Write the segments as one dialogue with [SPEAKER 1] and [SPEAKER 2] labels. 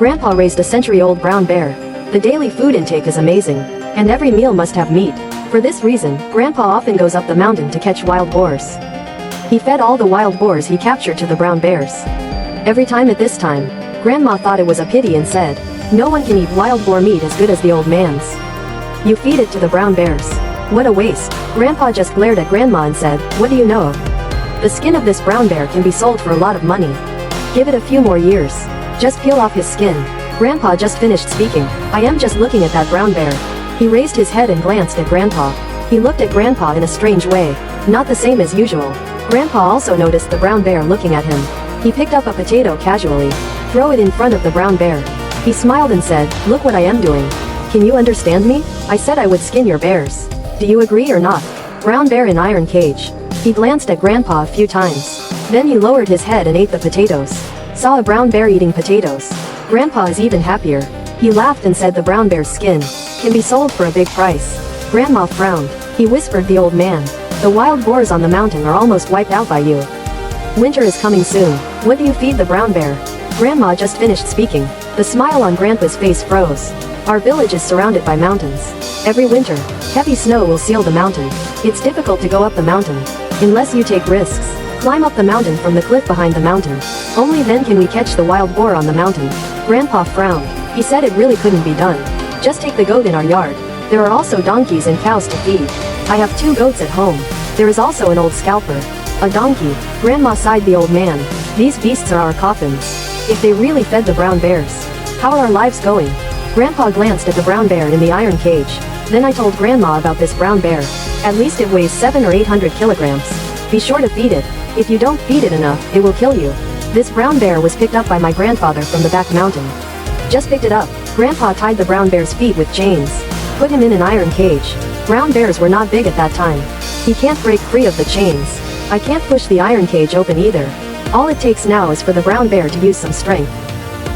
[SPEAKER 1] Grandpa raised a century-old brown bear. The daily food intake is amazing, and every meal must have meat. For this reason, Grandpa often goes up the mountain to catch wild boars. He fed all the wild boars he captured to the brown bears. Every time at this time, Grandma thought it was a pity and said, "No one can eat wild boar meat as good as the old man's. You feed it to the brown bears. What a waste." Grandpa just glared at Grandma and said, "What do you know? The skin of this brown bear can be sold for a lot of money. Give it a few more years. Just peel off his skin." Grandpa just finished speaking. "I am just looking at that brown bear." He raised his head and glanced at Grandpa. He looked at Grandpa in a strange way, not the same as usual. Grandpa also noticed the brown bear looking at him. He picked up a potato casually, throw it in front of the brown bear. He smiled and said, "Look what I am doing. Can you understand me? I said I would skin your bears. Do you agree or not?" Brown bear in iron cage. He glanced at Grandpa a few times. Then he lowered his head and ate the potatoes. Saw a brown bear eating potatoes. Grandpa is even happier. He laughed and said the brown bear's skin can be sold for a big price. Grandma frowned. He whispered the old man, "The wild boars on the mountain are almost wiped out by you. Winter is coming soon. What do you feed the brown bear?" Grandma just finished speaking. The smile on Grandpa's face froze. Our village is surrounded by mountains. Every winter, heavy snow will seal the mountain. It's difficult to go up the mountain, unless you take risks. Climb up the mountain from the cliff behind the mountain. Only then can we catch the wild boar on the mountain. Grandpa frowned. He said it really couldn't be done. Just take the goat in our yard. There are also donkeys and cows to feed. I have 2 goats at home. There is also an old scalper. A donkey. Grandma sighed the old man. These beasts are our coffins. If they really fed the brown bears, how are our lives going? Grandpa glanced at the brown bear in the iron cage. Then I told Grandma about this brown bear. At least it weighs 700 or 800 kilograms. Be sure to feed it. If you don't feed it enough, it will kill you. This brown bear was picked up by my grandfather from the back mountain. Just picked it up. Grandpa tied the brown bear's feet with chains. Put him in an iron cage. Brown bears were not big at that time. He can't break free of the chains. I can't push the iron cage open either. All it takes now is for the brown bear to use some strength.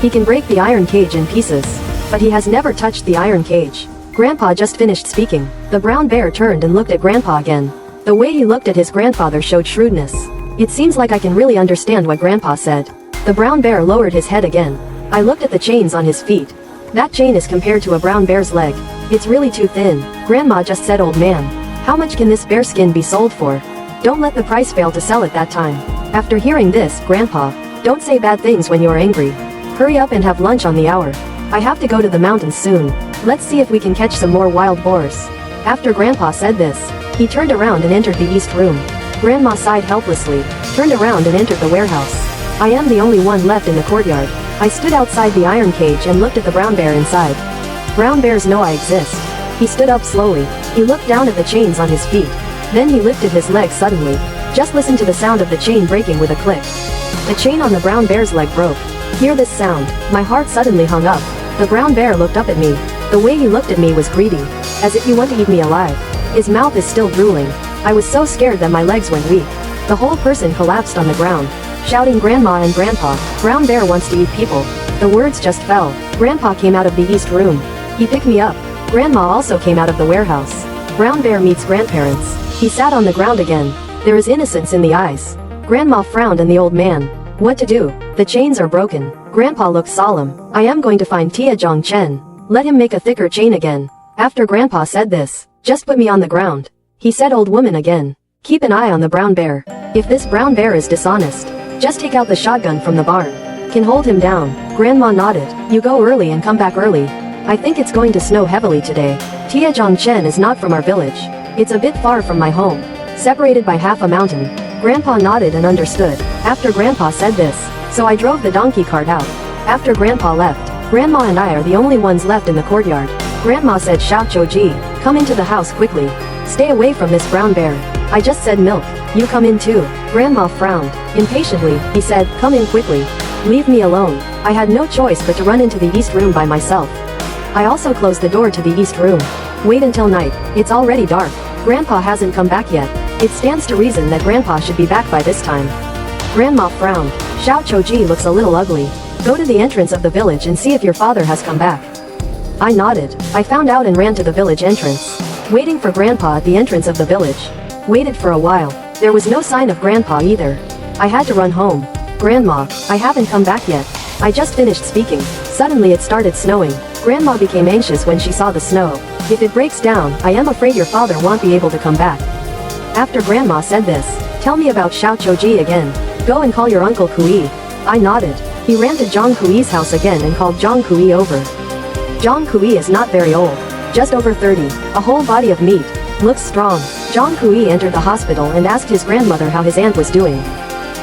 [SPEAKER 1] He can break the iron cage in pieces. But he has never touched the iron cage. Grandpa just finished speaking. The brown bear turned and looked at Grandpa again. The way he looked at his grandfather showed shrewdness. It seems like I can really understand what Grandpa said. The brown bear lowered his head again. I looked at the chains on his feet. That chain is compared to a brown bear's leg. It's really too thin. Grandma just said, "Old man, how much can this bear skin be sold for? Don't let the price fail to sell it that time." After hearing this, Grandpa, "Don't say bad things when you are angry. Hurry up and have lunch on the hour. I have to go to the mountains soon. Let's see if we can catch some more wild boars." After Grandpa said this, he turned around and entered the east room. Grandma sighed helplessly, turned around and entered the warehouse. I am the only one left in the courtyard. I stood outside the iron cage and looked at the brown bear inside. Brown bears know I exist. He stood up slowly. He looked down at the chains on his feet. Then he lifted his leg suddenly. Just listen to the sound of the chain breaking with a click. The chain on the brown bear's leg broke. Hear this sound. My heart suddenly hung up. The brown bear looked up at me. The way he looked at me was greedy, as if he wanted to eat me alive. His mouth is still drooling. I was so scared that my legs went weak. The whole person collapsed on the ground, shouting, "Grandma and Grandpa, brown bear wants to eat people." The words just fell. Grandpa came out of the east room. He picked me up. Grandma also came out of the warehouse. Brown bear meets grandparents. He sat on the ground again. There is innocence in the eyes. Grandma frowned and the old man. What to do? The chains are broken. Grandpa looked solemn. I am going to find Tia Jong Chen. Let him make a thicker chain again. After Grandpa said this, just put me on the ground. He said, "Old woman again. Keep an eye on the brown bear. If this brown bear is dishonest, just take out the shotgun from the barn. Can hold him down." Grandma nodded. "You go early and come back early. I think it's going to snow heavily today. Tia Jong Chen is not from our village. It's a bit far from my home, separated by half a mountain." Grandpa nodded and understood. After Grandpa said this, so I drove the donkey cart out. After Grandpa left, Grandma and I are the only ones left in the courtyard. Grandma said, "Xiao Choji, come into the house quickly. Stay away from this brown bear." I just said, "Milk, you come in too." Grandma frowned. Impatiently, he said, "Come in quickly. Leave me alone." I had no choice but to run into the east room by myself. I also closed the door to the east room. Wait until night. It's already dark. Grandpa hasn't come back yet. It stands to reason that Grandpa should be back by this time. Grandma frowned. "Xiao Choji looks a little ugly. Go to the entrance of the village and see if your father has come back." I nodded. I found out and ran to the village entrance. Waiting for Grandpa at the entrance of the village. Waited for a while. There was no sign of Grandpa either. I had to run home. "Grandma, I haven't come back yet. I just finished speaking." Suddenly it started snowing. Grandma became anxious when she saw the snow. If it breaks down, I am afraid your father won't be able to come back. After Grandma said this, tell me about Xiao Chouji again. Go and call your Uncle Kui. I nodded. He ran to Zhang Kui's house again and called Zhang Kui over. Zhang Kui is not very old. Just over 30. A whole body of meat. Looks strong. Zhang Kui entered the hospital and asked his grandmother how his aunt was doing.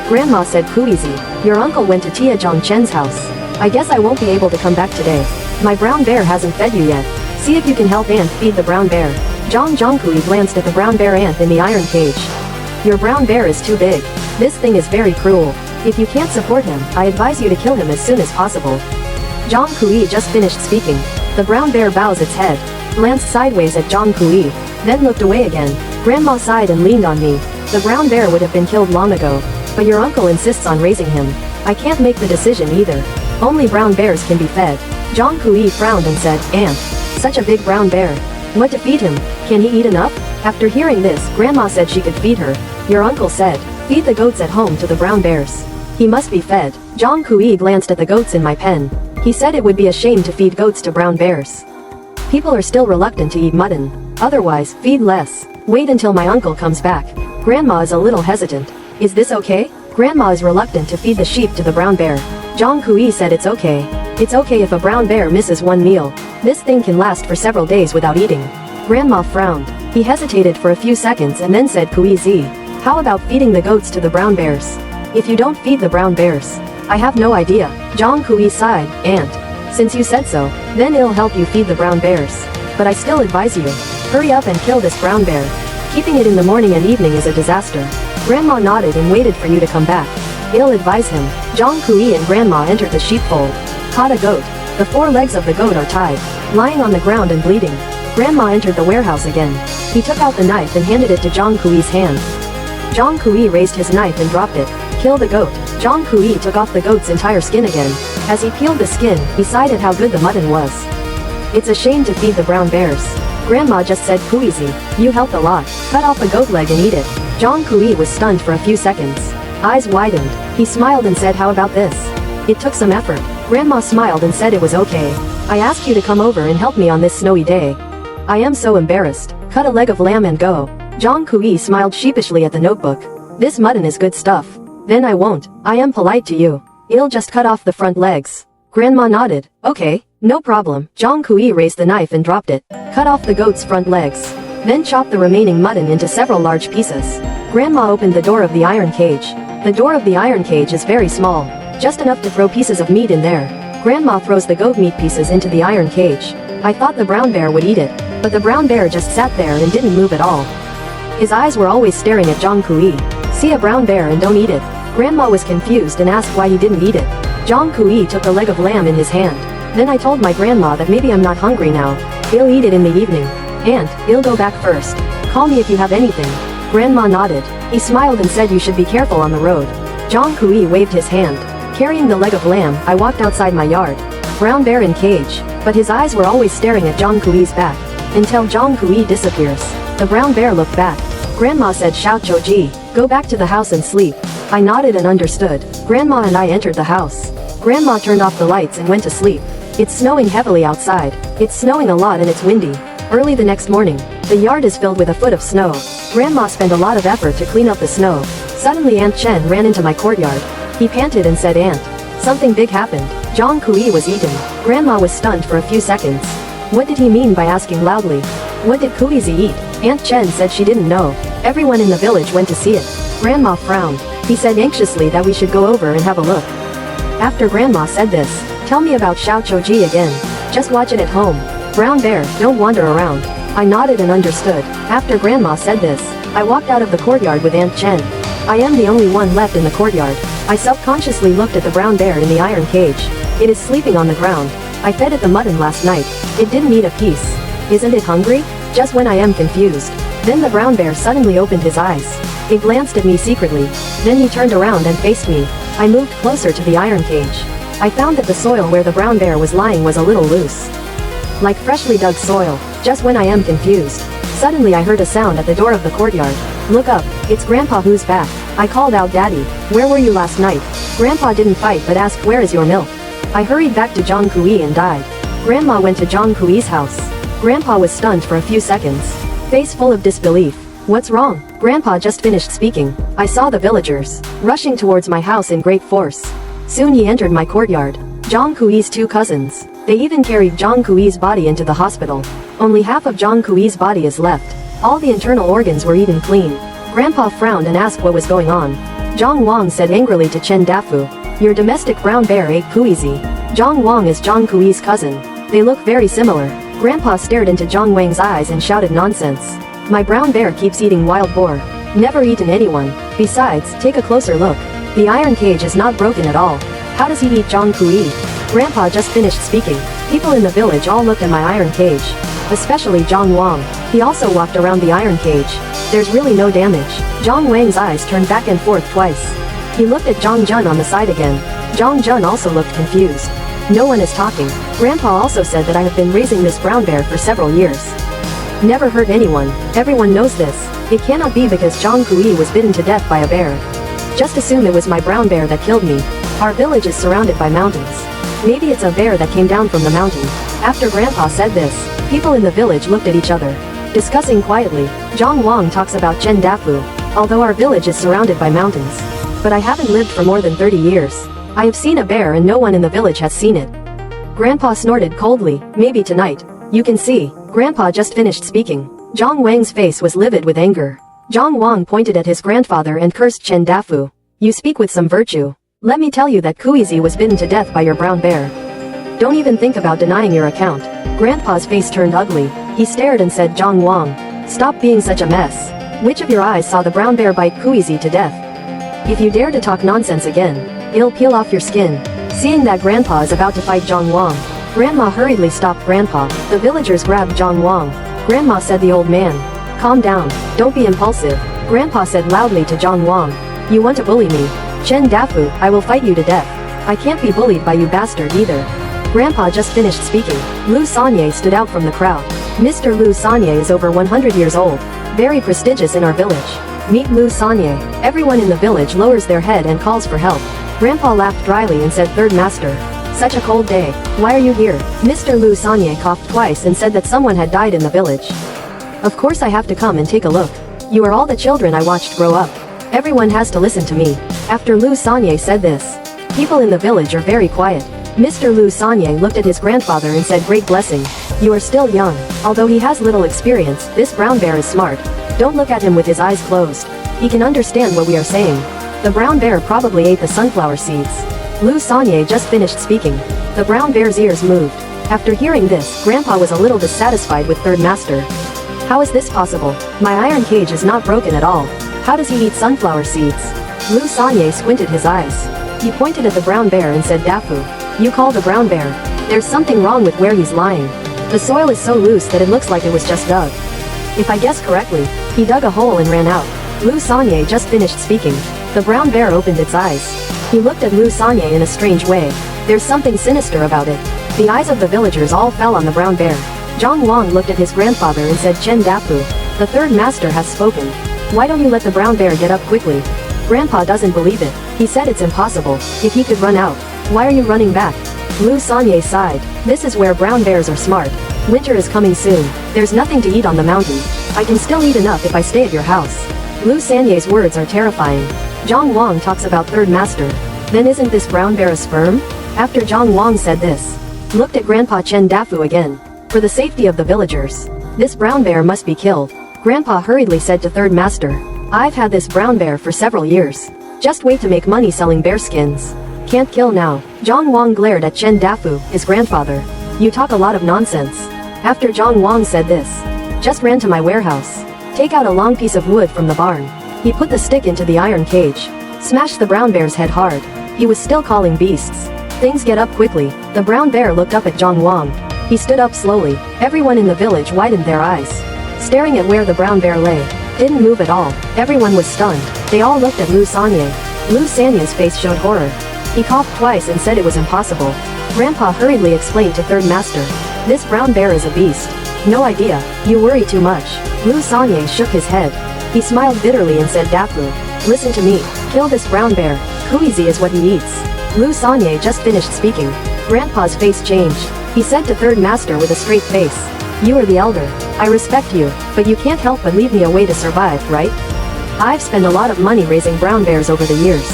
[SPEAKER 1] Grandma said, Kuizi, your uncle went to Tia Zhang Chen's house. I guess I won't be able to come back today. My brown bear hasn't fed you yet. See if you can help Aunt feed the brown bear. Zhang Kui glanced at the brown bear ant in the iron cage. Your brown bear is too big. This thing is very cruel. If you can't support him, I advise you to kill him as soon as possible. Zhang Kui just finished speaking. The brown bear bows its head, glanced sideways at Zhang Kui, then looked away again. Grandma sighed and leaned on me. The brown bear would have been killed long ago, but your uncle insists on raising him. I can't make the decision either. Only brown bears can be fed. Zhang Kui frowned and said, Aunt, such a big brown bear. What to feed him? Can he eat enough? After hearing this, Grandma said she could feed her. Your uncle said, feed the goats at home to the brown bears. He must be fed. Zhang Kui glanced at the goats in my pen. He said it would be a shame to feed goats to brown bears. People are still reluctant to eat mutton. Otherwise, feed less. Wait until my uncle comes back. Grandma is a little hesitant. Is this okay? Grandma is reluctant to feed the sheep to the brown bear. Zhang Kui said it's okay. It's okay if a brown bear misses one meal. This thing can last for several days without eating. Grandma frowned. He hesitated for a few seconds and then said, Kuizi, how about feeding the goats to the brown bears? If you don't feed the brown bears, I have no idea. Zhang Kui sighed, Aunt. Since you said so, then it'll help you feed the brown bears. But I still advise you, hurry up and kill this brown bear. Keeping it in the morning and evening is a disaster. Grandma nodded and waited for you to come back. I'll advise him. Zhang Kui and Grandma entered the sheepfold. Caught a goat. The four legs of the goat are tied, lying on the ground and bleeding. Grandma entered the warehouse again. He took out the knife and handed it to Zhang Kui's hand. Zhang Kui raised his knife and dropped it. Kill the goat. Zhang Kui took off the goat's entire skin again. As he peeled the skin, he sighed at how good the mutton was. It's a shame to feed the brown bears. Grandma just said, Kuizi, you helped a lot. Cut off a goat leg and eat it. Zhang Kui was stunned for a few seconds. Eyes widened. He smiled and said, how about this? It took some effort. Grandma smiled and said it was okay. I asked you to come over and help me on this snowy day. I am so embarrassed. Cut a leg of lamb and go. Zhang Kui smiled sheepishly at the notebook. This mutton is good stuff. Then I won't. I am polite to you. I'll just cut off the front legs. Grandma nodded. Okay, no problem. Zhang Kui raised the knife and dropped it. Cut off the goat's front legs. Then chopped the remaining mutton into several large pieces. Grandma opened the door of the iron cage. The door of the iron cage is very small, just enough to throw pieces of meat in there. Grandma throws the goat meat pieces into the iron cage. I thought the brown bear would eat it, but the brown bear just sat there and didn't move at all. His eyes were always staring at Zhang Kui. See a brown bear and don't eat it. Grandma was confused and asked why he didn't eat it. Zhang Kui took the leg of lamb in his hand. Then I told my grandma that maybe I'm not hungry now. I'll eat it in the evening. Aunt, I'll go back first. Call me if you have anything. Grandma nodded. He smiled and said you should be careful on the road. Zhang Kui waved his hand. Carrying the leg of lamb, I walked outside my yard. Brown bear in cage, but his eyes were always staring at Zhang Kui's back. Until Zhang Kui disappears. The brown bear looked back. Grandma said, Xiao Chouji, go back to the house and sleep. I nodded and understood. Grandma and I entered the house. Grandma turned off the lights and went to sleep. It's snowing heavily outside. It's snowing a lot and it's windy. Early the next morning, the yard is filled with a foot of snow. Grandma spent a lot of effort to clean up the snow. Suddenly Aunt Chen ran into my courtyard. He panted and said, Aunt, something big happened. Zhang Kui was eaten. Grandma was stunned for a few seconds. What did he mean by asking loudly? What did Kuizi eat? Aunt Chen said she didn't know. Everyone in the village went to see it. Grandma frowned. He said anxiously that we should go over and have a look. After Grandma said this, tell me about Xiao Chouji again. Just watch it at home. Brown bear, don't wander around. I nodded and understood. After Grandma said this, I walked out of the courtyard with Aunt Chen. I am the only one left in the courtyard. I self-consciously looked at the brown bear in the iron cage. It is sleeping on the ground. I fed it the mutton last night. It didn't eat a piece. Isn't it hungry? Just when I am confused. Then the brown bear suddenly opened his eyes. It glanced at me secretly. Then he turned around and faced me. I moved closer to the iron cage. I found that the soil where the brown bear was lying was a little loose. Like freshly dug soil. Just when I am confused. Suddenly I heard a sound at the door of the courtyard. Look up, it's Grandpa who's back. I called out, Daddy, where were you last night? Grandpa didn't fight but asked, where is your milk? I hurried back to Zhang Kui and died. Grandma went to Zhang Kui's house. Grandpa was stunned for a few seconds. Face full of disbelief. What's wrong? Grandpa just finished speaking. I saw the villagers rushing towards my house in great force. Soon he entered my courtyard. Zhang Kui's two cousins. They even carried Zhang Kui's body into the hospital. Only half of Zhang Kui's body is left. All the internal organs were eaten clean. Grandpa frowned and asked what was going on. Zhang Wang said angrily to Chen Dafu, "Your domestic brown bear ate Kuizi." Zhang Wang is Zhang Kui's cousin. They look very similar. Grandpa stared into Zhang Wang's eyes and shouted nonsense. My brown bear keeps eating wild boar. Never eaten anyone. Besides, take a closer look. The iron cage is not broken at all. How does he eat Zhang Kui? Grandpa just finished speaking. People in the village all looked at my iron cage. Especially Zhang Wang. He also walked around the iron cage. There's really no damage. Zhang Wang's eyes turned back and forth twice. He looked at Zhang Jun on the side again. Zhang Jun also looked confused. No one is talking. Grandpa also said that I have been raising this brown bear for several years. Never hurt anyone. Everyone knows this. It cannot be because Zhang Kui was bitten to death by a bear. Just assume it was my brown bear that killed me. Our village is surrounded by mountains. Maybe it's a bear that came down from the mountain. After Grandpa said this, people in the village looked at each other. Discussing quietly, Zhang Wang talks about Chen Dafu. Although our village is surrounded by mountains. But I haven't lived for more than 30 years. I have seen a bear and no one in the village has seen it. Grandpa snorted coldly, maybe tonight. You can see, Grandpa just finished speaking. Zhang Wang's face was livid with anger. Zhang Wang pointed at his grandfather and cursed Chen Dafu. You speak with some virtue. Let me tell you that Kuizi was bitten to death by your brown bear. Don't even think about denying your account. Grandpa's face turned ugly. He stared and said, Zhang Wang, stop being such a mess. Which of your eyes saw the brown bear bite Kuizi to death? If you dare to talk nonsense again, it'll peel off your skin. Seeing that Grandpa is about to fight Zhang Wang, Grandma hurriedly stopped Grandpa. The villagers grabbed Zhang Wang. Grandma said the old man. Calm down, don't be impulsive. Grandpa said loudly to Zhang Wang. You want to bully me? Chen Dafu, I will fight you to death. I can't be bullied by you bastard either. Grandpa just finished speaking. Lu Sanye stood out from the crowd. Mr. Lu Sanye is over 100 years old. Very prestigious in our village. Meet Lu Sanye. Everyone in the village lowers their head and calls for help. Grandpa laughed dryly and said, Third Master. Such a cold day. Why are you here? Mr. Lu Sanye coughed twice and said that someone had died in the village. Of course I have to come and take a look. You are all the children I watched grow up. Everyone has to listen to me. After Lu Sanye said this, people in the village are very quiet. Mr. Lu Sanye looked at his grandfather and said, Great blessing. You are still young. Although he has little experience, this brown bear is smart. Don't look at him with his eyes closed. He can understand what we are saying. The brown bear probably ate the sunflower seeds. Lu Sanye just finished speaking. The brown bear's ears moved. After hearing this, Grandpa was a little dissatisfied with Third Master. How is this possible? My iron cage is not broken at all. How does he eat sunflower seeds? Lu Sanye squinted his eyes. He pointed at the brown bear and said, Dafu. You call the brown bear. There's something wrong with where he's lying. The soil is so loose that it looks like it was just dug. If I guess correctly, he dug a hole and ran out. Lu Sanye just finished speaking. The brown bear opened its eyes. He looked at Lu Sanye in a strange way. There's something sinister about it. The eyes of the villagers all fell on the brown bear. Zhang Wang looked at his grandfather and said, Chen Dafu. The third master has spoken. Why don't you let the brown bear get up quickly? Grandpa doesn't believe it. He said it's impossible. If he could run out. Why are you running back? Lu Sanye sighed. This is where brown bears are smart. Winter is coming soon. There's nothing to eat on the mountain. I can still eat enough if I stay at your house. Lu Sanye's words are terrifying. Zhang Wang talks about third master. Then isn't this brown bear a sperm? After Zhang Wang said this, looked at Grandpa Chen Dafu again. For the safety of the villagers, this brown bear must be killed. Grandpa hurriedly said to third master, I've had this brown bear for several years. Just wait to make money selling bear skins. Can't kill now. Zhang Wang glared at Chen Dafu, his grandfather. You talk a lot of nonsense. After Zhang Wang said this, just ran to my warehouse. Take out a long piece of wood from the barn. He put the stick into the iron cage. Smashed the brown bear's head hard. He was still calling beasts. Things get up quickly. The brown bear looked up at Zhang Wang. He stood up slowly. Everyone in the village widened their eyes. Staring at where the brown bear lay. Didn't move at all. Everyone was stunned. They all looked at Lu Sanye. Lu Sanye's face showed horror. He coughed twice and said it was impossible. Grandpa hurriedly explained to third master. This brown bear is a beast. No idea. You worry too much. Lu Sanye shook his head. He smiled bitterly and said, Dafu, listen to me. Kill this brown bear. Kuizi is what he eats. Lu Sanye just finished speaking. Grandpa's face changed. He said to third master with a straight face. You are the elder. I respect you, but you can't help but leave me a way to survive, right? I've spent a lot of money raising brown bears over the years.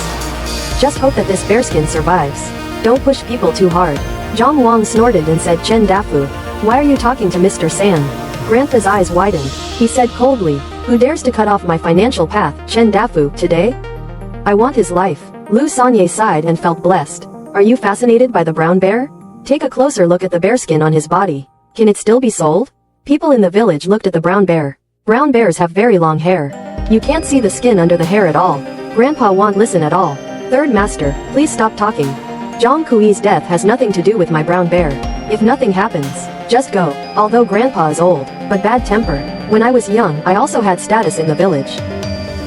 [SPEAKER 1] Just hope that this bearskin survives. Don't push people too hard. Zhang Wang snorted and said, Chen Dafu, why are you talking to Mr. San? Grandpa's eyes widened. He said coldly, who dares to cut off my financial path, Chen Dafu, today? I want his life. Lu Sanye sighed and felt blessed. Are you fascinated by the brown bear? Take a closer look at the bearskin on his body. Can it still be sold? People in the village looked at the brown bear. Brown bears have very long hair. You can't see the skin under the hair at all. Grandpa won't listen at all. Third master, please stop talking. Zhang Kui's death has nothing to do with my brown bear. If nothing happens, just go. Although Grandpa is old, but bad temper. When I was young, I also had status in the village.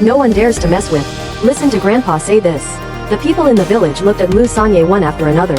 [SPEAKER 1] No one dares to mess with. Listen to Grandpa say this. The people in the village looked at Lu Sanye one after another.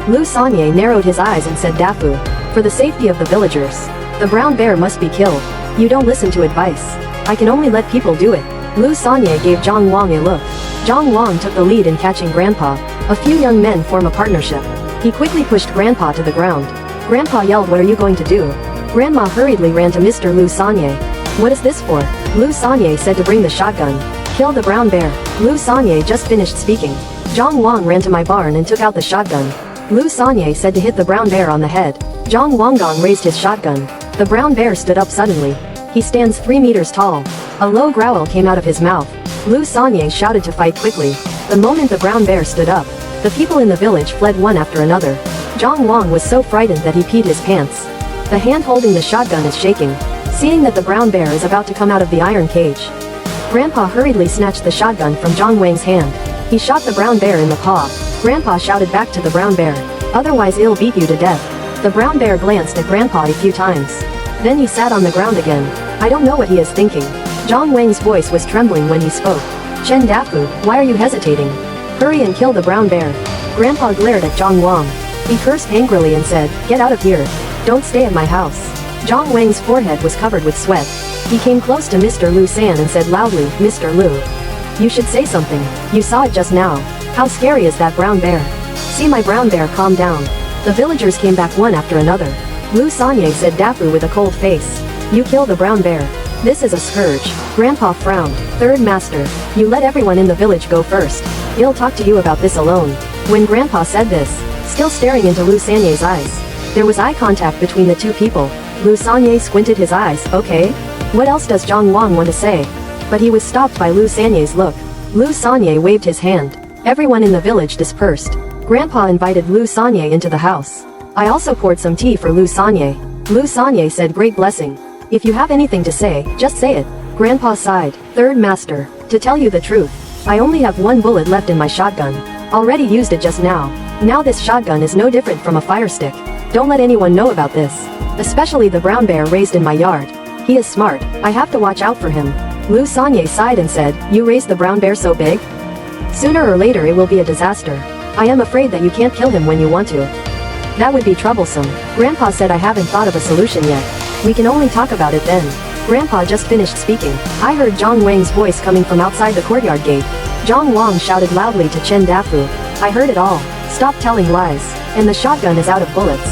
[SPEAKER 1] Lu Sanye narrowed his eyes and said, Dafu, for the safety of the villagers, the brown bear must be killed. You don't listen to advice. I can only let people do it. Lu Sanye gave Zhang Wang a look. Zhang Wang took the lead in catching Grandpa. A few young men form a partnership. He quickly pushed Grandpa to the ground. Grandpa yelled, what are you going to do? Grandma hurriedly ran to Mr. Lu Sanye. What is this for? Lu Sanye said to bring the shotgun. Kill the brown bear. Lu Sanye just finished speaking. Zhang Wang ran to my barn and took out the shotgun. Lu Sanye said to hit the brown bear on the head. Zhang Wanggong raised his shotgun. The brown bear stood up suddenly. He stands 3 meters tall. A low growl came out of his mouth. Lu Sanye shouted to fight quickly. The moment the brown bear stood up, the people in the village fled one after another. Zhang Wang was so frightened that he peed his pants. The hand holding the shotgun is shaking, seeing that the brown bear is about to come out of the iron cage. Grandpa hurriedly snatched the shotgun from Zhang Wang's hand. He shot the brown bear in the paw. Grandpa shouted back to the brown bear, otherwise I'll beat you to death. The brown bear glanced at Grandpa a few times. Then he sat on the ground again. I don't know what he is thinking. Zhang Wang's voice was trembling when he spoke. Chen Dafu, why are you hesitating? Hurry and kill the brown bear. Grandpa glared at Zhang Wang. He cursed angrily and said, get out of here. Don't stay at my house. Zhang Wang's forehead was covered with sweat. He came close to Mr. Lu San and said loudly, Mr. Lu, you should say something. You saw it just now. How scary is that brown bear? See my brown bear, calm down. The villagers came back one after another. Lu Sanye said Dafu with a cold face. You kill the brown bear. This is a scourge. Grandpa frowned. Third master, you let everyone in the village go first. He'll talk to you about this alone. When Grandpa said this, still staring into Lu Sanye's eyes, there was eye contact between the two people. Lu Sanye squinted his eyes. Okay? What else does Zhang Wang want to say? But he was stopped by Lu Sanye's look. Lu Sanye waved his hand. Everyone in the village dispersed. Grandpa invited Lu Sanye into the house. I also poured some tea for Lu Sanye. Lu Sanye said, great blessing. If you have anything to say, just say it. Grandpa sighed. Third master, to tell you the truth, I only have 1 bullet left in my shotgun. Already used it just now. Now this shotgun is no different from a fire stick. Don't let anyone know about this. Especially the brown bear raised in my yard. He is smart. I have to watch out for him. Lu Sanye sighed and said, you raised the brown bear so big? Sooner or later it will be a disaster. I am afraid that you can't kill him when you want to. That would be troublesome. Grandpa said I haven't thought of a solution yet. We can only talk about it then. Grandpa just finished speaking. I heard Zhang Wang's voice coming from outside the courtyard gate. Zhang Wang shouted loudly to Chen Dafu. I heard it all. Stop telling lies. And the shotgun is out of bullets.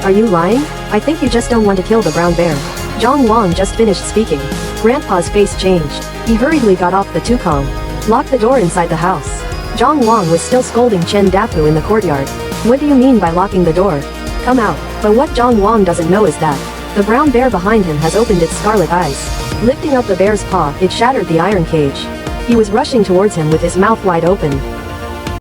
[SPEAKER 1] Are you lying? I think you just don't want to kill the brown bear. Zhang Wang just finished speaking. Grandpa's face changed. He hurriedly got off the tukang. Locked the door inside the house. Zhang Wang was still scolding Chen Dafu in the courtyard. What do you mean by locking the door? Come out. But what Zhang Wang doesn't know is that the brown bear behind him has opened its scarlet eyes. Lifting up the bear's paw, it shattered the iron cage. He was rushing towards him with his mouth wide open.